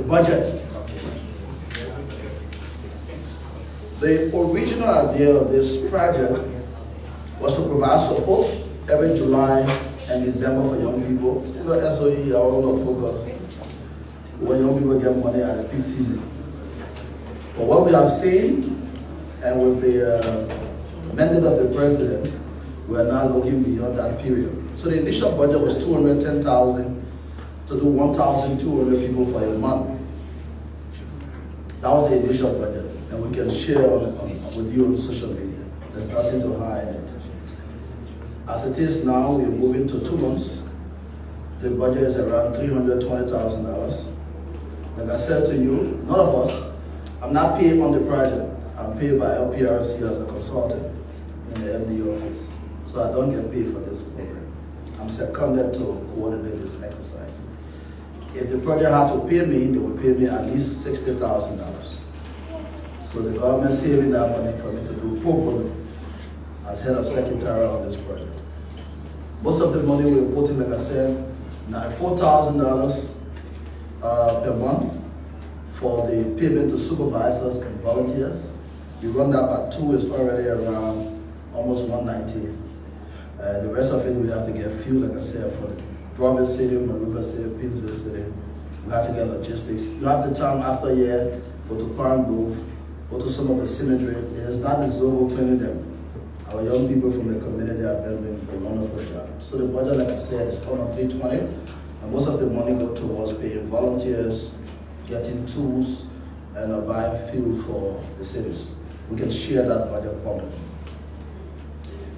budget. The original idea of this project was to provide support every July and December for young people. You know, SOE, our role of focus, when young people get money at the peak season. But what we have seen, and with the mandate of the president, we are now looking beyond that period. So the initial budget was $210,000 to do 1,200 people for a month. That was the initial budget, and we can share with you on social media. There's nothing to hide in it. As it is now, we're moving to 2 months. The budget is around $320,000. Like I said to you, none of us, I'm not paid on the project. I'm paid by LPRC as a consultant in the Endee office. So I don't get paid for this program. I'm seconded to coordinate this exercise. If the project had to pay me, they would pay me at least $60,000. So the government saving that money for me to do pro bono as head of secretariat on this project. Most of the money we're putting, like I said, $94,000 per month for the payment to supervisors and volunteers. You run that by 2, it's already around almost 190. The rest of it we have to get fuel, like I said, for the Rufus City, Rufus City, Pittsburgh City. We have to get logistics. You have the time after a year, go to Palm Grove, go to some of the cemetery. It's not the Zobo cleaning them. Our young people from the community are doing a wonderful job. So the budget, like I said, is on $320, and most of the money goes towards paying volunteers, getting tools, and buying fuel for the cities. We can share that budget publicly.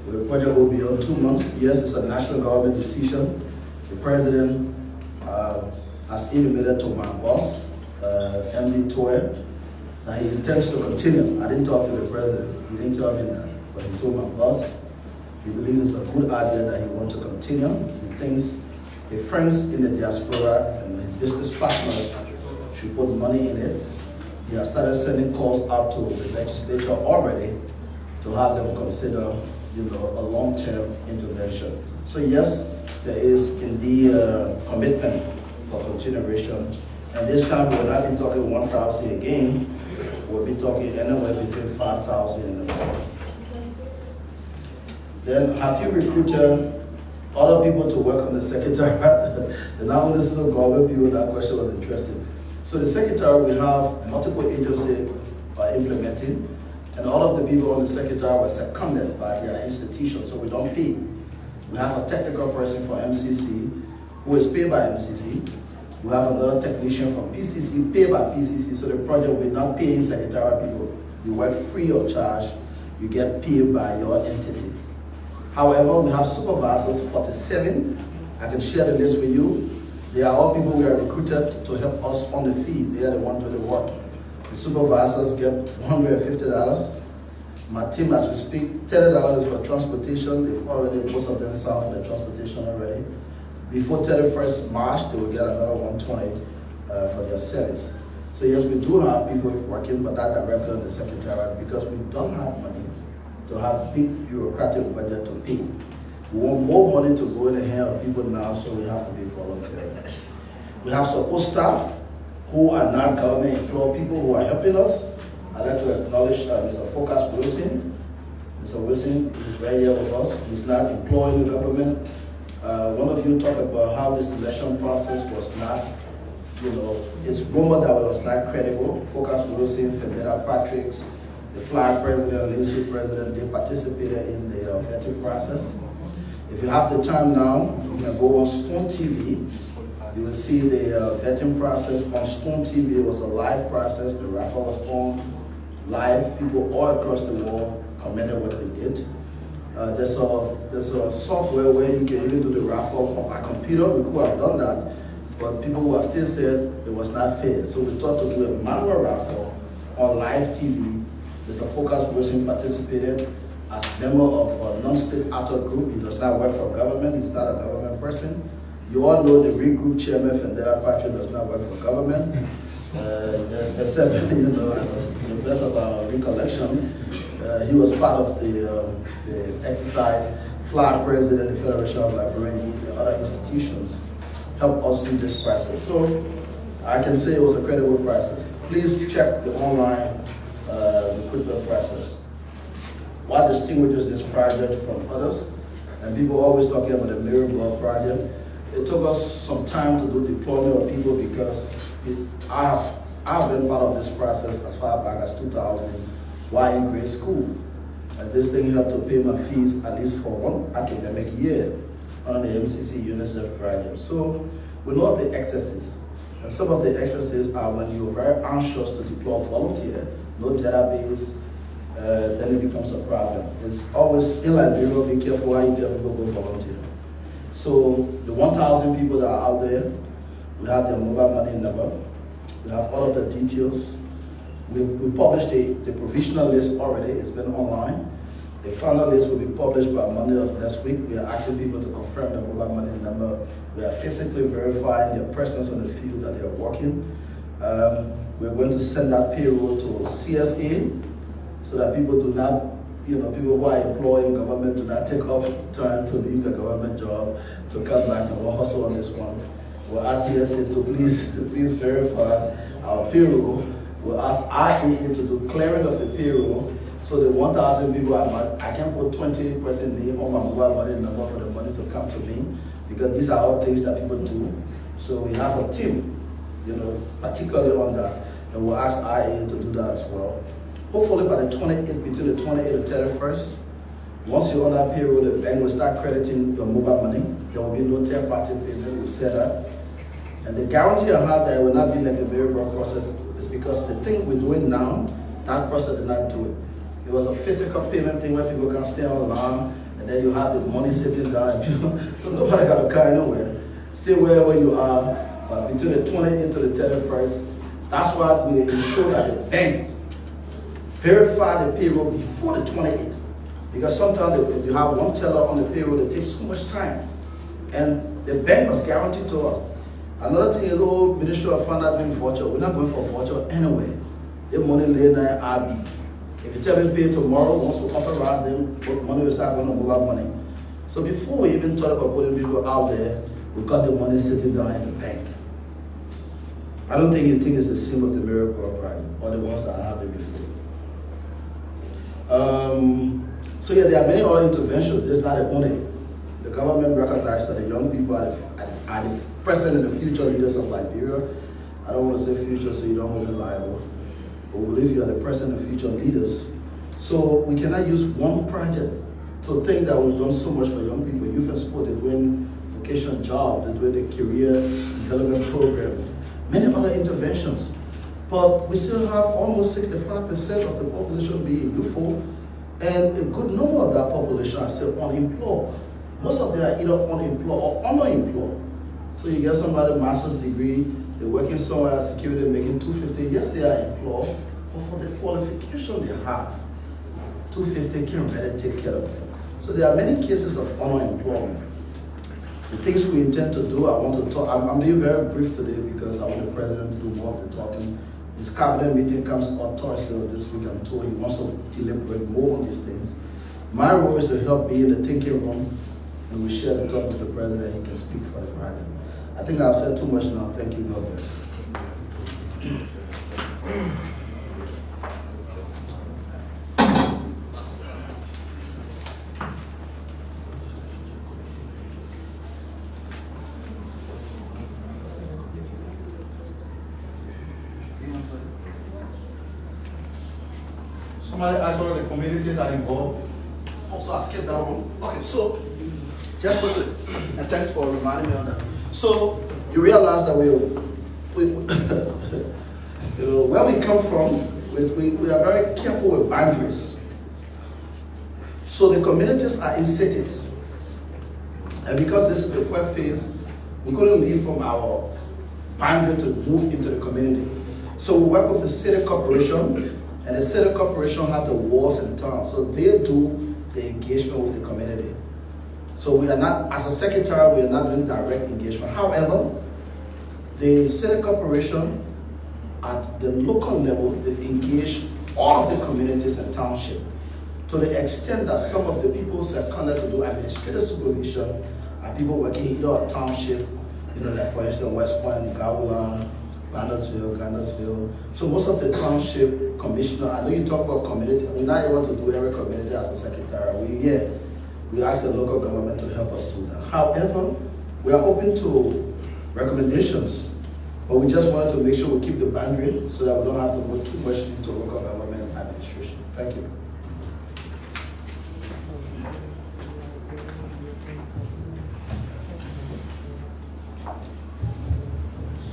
The project will be on 2 months. Yes, it's a national government decision. The president has intimated to my boss, Endee that he intends to continue. I didn't talk to the president. He didn't tell me that. But he told my boss he believes it's a good idea that he wants to continue. He thinks the friends in the diaspora and the business partners should put money in it. He has started sending calls out to the legislature already to have them consider, a long-term intervention. So yes, there is indeed a commitment for continuation. And this time we'll not be talking 1,000 again. We'll be talking anywhere between 5,000 and above. Then have you recruited other people to work on the secretariat? And not only so government people, that question was interesting. So the secretariat, we have multiple agencies implementing, and all of the people on the secretariat were seconded by their institutions, so we don't pay. We have a technical person for MCC who is paid by MCC. We have another technician from PCC paid by PCC, so the project will not pay secretariat people. You work free of charge, you get paid by your entity. However, we have supervisors, 47. I can share the list with you. They are all people we are recruited to help us on the field. They are the ones doing the work. The supervisors get $150. My team, as we speak, $30 for transportation. They've already, most of them signed for the transportation already. Before 31st March, they will get another $120 for their service. So yes, we do have people working, but not directly on the secretariat because we don't have money to have big bureaucratic budget to pay. We want more money to go in the hand of people now, so we have to be voluntary. We have support staff who are not government employed, people who are helping us. I'd like to acknowledge Mr. Focus Wilson. Mr. Wilson is right here with us. He's not employed in the government. One of you talked about how the selection process was not, it's rumored that it was not credible. Focus Wilson, Federa Patrick's, the flag president, leadership president, they participated in the vetting process. If you have the time now, you can go on Stone TV. You will see the vetting process on Stone TV. It was a live process. The raffle was on live. People all across the world commented what they did. There's a software where you can even do the raffle on my computer. We could have done that, but people who have still said it was not fair. So we thought to do a manual raffle on live TV. There's a Focus person participated as member of a non-state actor group. He does not work for government. He's not a government person. You all know the group chairman, Fendera Patrick, does not work for government. Except, the best of our recollection, he was part of the exercise, flag president, the Federation of Liberian Youth and other institutions helped us through this process. So I can say it was a credible process. Please check the online recruitment process. What distinguishes this project from others, and people always talking about the Mirror project, it took us some time to do deployment of people because I have been part of this process as far back as 2000 while in grade school. And this thing helped to pay my fees at least for one academic year on the MCC UNICEF project. So we know of the excesses. And some of the excesses are when you're very anxious to deploy volunteer, no database, then it becomes a problem. It's always in Liberia, be careful how you tell people go volunteer. So the 1,000 people that are out there, we have their mobile money number, we have all of the details. We published the provisional list already, it's been online. The final list will be published by Monday of next week. We are asking people to confirm their mobile money number. We are physically verifying their presence in the field that they are working. We're going to send that payroll to CSA so that people do not, people who are employed in government do not take up time to leave the government job to come back and hustle on this one. We'll ask CSA to please verify our payroll. We'll ask IA to do clearing of the payroll so the 1,000 people I can put 20% name on my mobile money number for the money to come to me because these are all things that people do. So we have a team, particularly on that, and we'll ask IA to do that as well. Hopefully by the 28th, between the 28th and 31st, once you're on that payroll, the bank will start crediting your mobile money. There will be no third-party payment, we've said that. And the guarantee I have that it will not be like a miracle process is because the thing we're doing now, that process did not do it. It was a physical payment thing where people can stay online, and then you have the money sitting down, so nobody got to go anywhere. Stay wherever you are, but between the 28th to the 31st, that's why we ensure that the bank verify the payroll before the 28th. Because sometimes if you have one teller on the payroll, it takes so much time. And the bank must guarantee to us. Another thing is, Ministry of Finance doing voucher. We're not going for voucher anyway. The money laid there, RB. If you tell me pay tomorrow, once we authorize them, money will start going to move out money. So before we even thought about putting people out there, we got the money sitting down in the bank. I don't think you think it's the same with the Miracle Project or the ones that I had before. So yeah, there are many other interventions. It's not the only. The government recognized that the young people are the present and the future leaders of Liberia. I don't want to say future so you don't hold them liable. But we believe you are the present and future leaders. So we cannot use one project to think that we've done so much for young people. Youth and sport, they're doing vocational job, they're doing the career development program, many other interventions. But we still have almost 65% of the population being youthful. And a good number of that population are still unemployed. Most of them are either unemployed or underemployed. So you get somebody master's degree, they're working somewhere as security, making $250. Yes, they are employed, but for the qualification they have, $250 can really take care of them. So there are many cases of unemployment. The things we intend to do, I want to talk, I'm being very brief today because I want the president to do more of the talking. His cabinet meeting comes on Thursday of this week. I'm told he wants to deliberate more on these things. My role is to help be in the thinking room, and we share the talk with the president. He can speak for the president. I think I've said too much now. Thank you, God bless. Somebody asked whether the communities are involved. Also, I skipped that one. Okay, so just quickly, and thanks for reminding me of that. So you realize that we you know, where we come from, we are very careful with boundaries. So the communities are in cities, and because this is the first phase, we couldn't leave from our boundary to move into the community. So we work with the city corporation. And the city corporation have the wards in town, so they do the engagement with the community. So we are not, as a secretary, we are not doing direct engagement. However, the city corporation at the local level, they've engaged all of the communities and township to the extent that some of the people seconded to do administrative supervision are people working either at township, you know, like for instance, West Point, Gowland, Gandalsville. So most of the township commissioner, I know you talk about community, we're not able to do every community as a secretary. We ask the local government to help us do that. However, we are open to recommendations, but we just wanted to make sure we keep the boundary so that we don't have to go too much into local government administration. Thank you.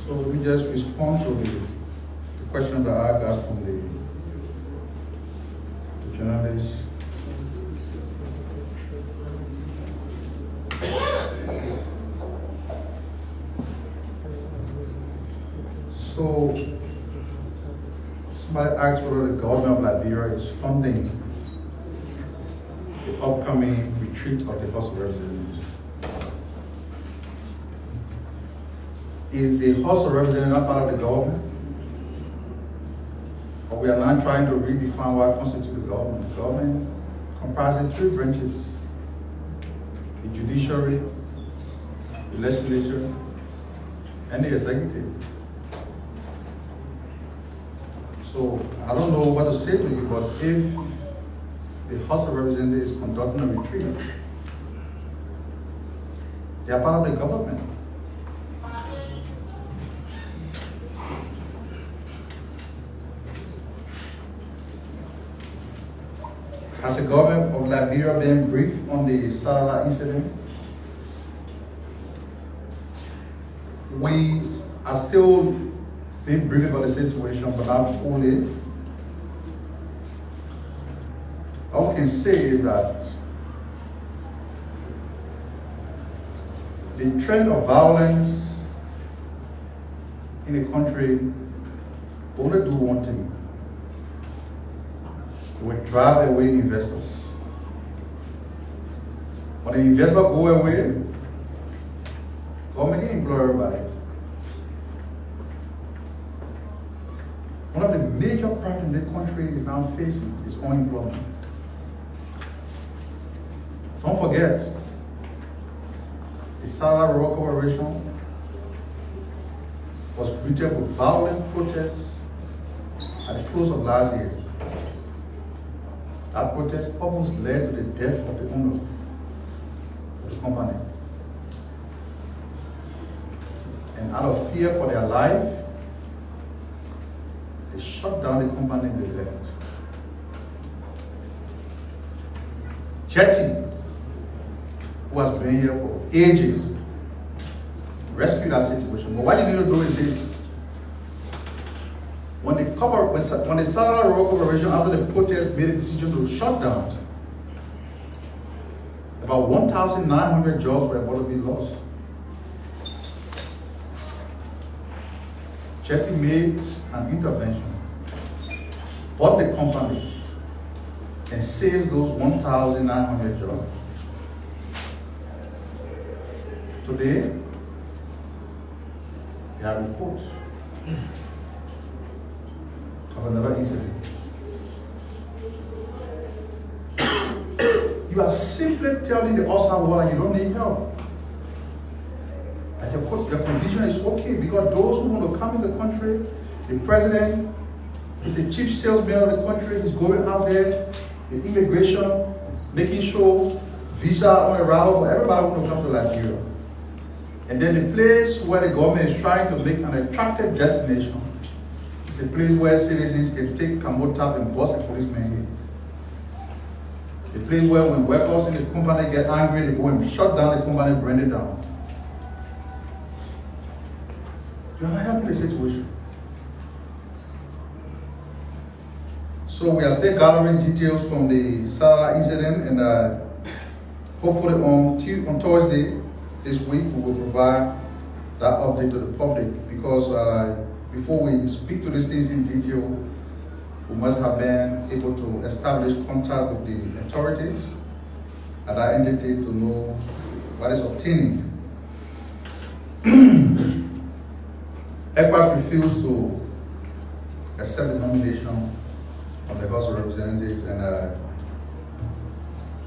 So let me just respond to the question that I got from the journalist. So somebody asked whether the government of Liberia is funding the upcoming retreat of the House of Representatives. Is the House of Representatives not part of the government? Or we are not trying to redefine what constitutes the government? The government comprises three branches: the judiciary, the legislature, and the executive. So I don't know what to say to you, but if the House of Representatives is conducting a retreat, they are part of the government. Has the government of Liberia been briefed on the Salala incident? We are still being briefed about the situation, but not fully. All we can say is that the trend of violence in the country will only do one thing. Will drive away investors. When the investors go away, government can employ everybody. One of the major problems the country is now facing is unemployment. Don't forget, the Salala Rural Corporation was greeted with violent protests at the close of last year. That protest almost led to the death of the owner of the company. And out of fear for their life, they shut down the company and they left. Jetty, who has been here for ages, rescued that situation. But what you need to do is this. when the Satellite Road Corporation, after the protest, made a decision to shut down, about 1,900 jobs were about to be lost. Chetty made an intervention, bought the company, and saved those 1,900 jobs. Today, there are reports of another incident. You are simply telling the outside world you don't need help. That your condition is okay, because those who want to come in the country, the president is the chief salesman of the country, he's going out there, the immigration, making sure visa on arrival for everybody who want to come to Liberia. And then the place where the government is trying to make an attractive destination is a place where citizens can take Kamotap and bust a policeman in. The place where when workers in the company get angry, they go and shut down the company, burn it down. You are not helping the situation. So we are still gathering details from the Satellite incident, and hopefully on Thursday this week we will provide that update to the public, because before we speak to these things in detail, we must have been able to establish contact with the authorities at that entity to know what is obtaining. ECWAS refused to accept the nomination of the House of Representatives,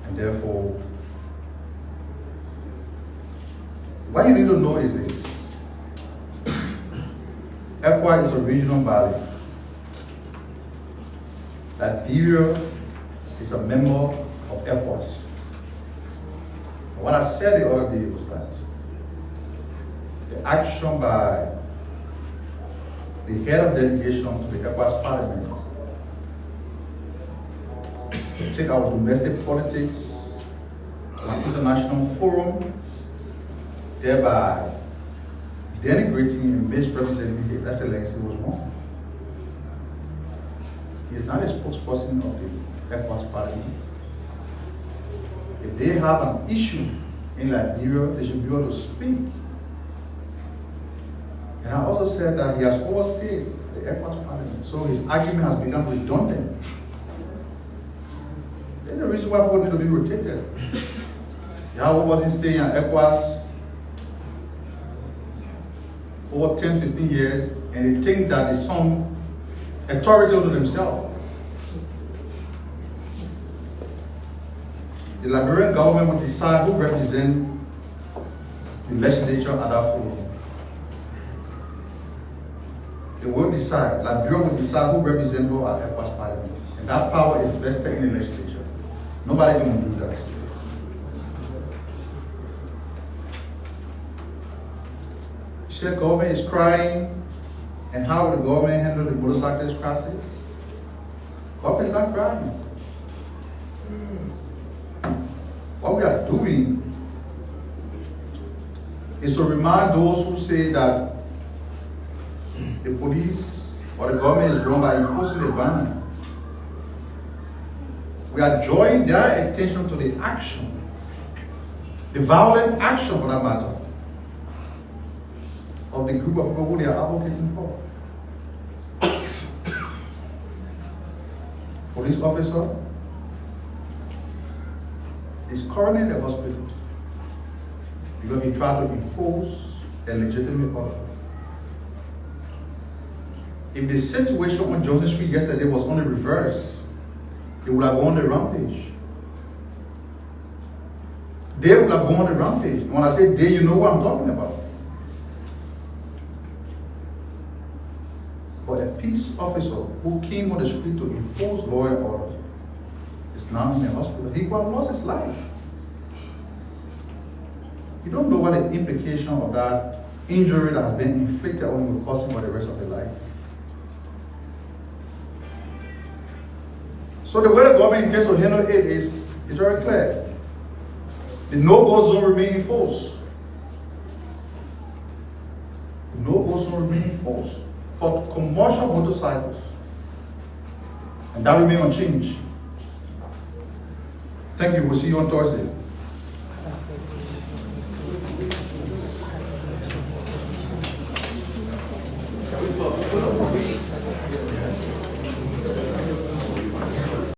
and therefore, what you need to know is this: ECWAS is a regional body. Liberia is a member of ECWAS. What I said the other day was that the action by the head of delegation to the ECWAS parliament to take our domestic politics to an international forum, thereby denigrating and misrepresenting His Excellency, was wrong. He is not a spokesperson of the ECWAS parliament. If they have an issue in Liberia, they should be able to speak. And I also said that he has overstayed the ECWAS parliament, so his argument has become redundant. There's a reason why people need to be rotated. Yahoo wasn't staying at ECWAS over 10, 15 years, and they think that there's some authority over themselves. The Liberian government will decide who represents the legislature at that forum. They will decide, Liberia will decide who represents who at ECWAS parliament. And that power is vested in the legislature. Nobody can do that. You said government is crying, and how will the government handle the motorcyclist crisis? Government is not crying. What we are doing is to remind those who say that the police or the government is wrong by imposing a ban. We are drawing their attention to the action, the violent action for that matter, of the group of people who they are advocating for. Police officer is currently in the hospital because he tried to enforce a legitimate order. If the situation on Johnson Street yesterday was only reversed, they would have gone on the rampage. They would have gone on the rampage. When I say they, you know what I'm talking about. But a peace officer who came on the street to enforce law and order is now in the hospital. He could have lost his life. You don't know what the implication of that injury that has been inflicted on him will cause him for the rest of his life. So the way the government intends to handle it is very clear. The no-go zone remains in force. The no-go zone remains in force for commercial motorcycles. And that remains unchanged. Thank you. We'll see you on Thursday. Can we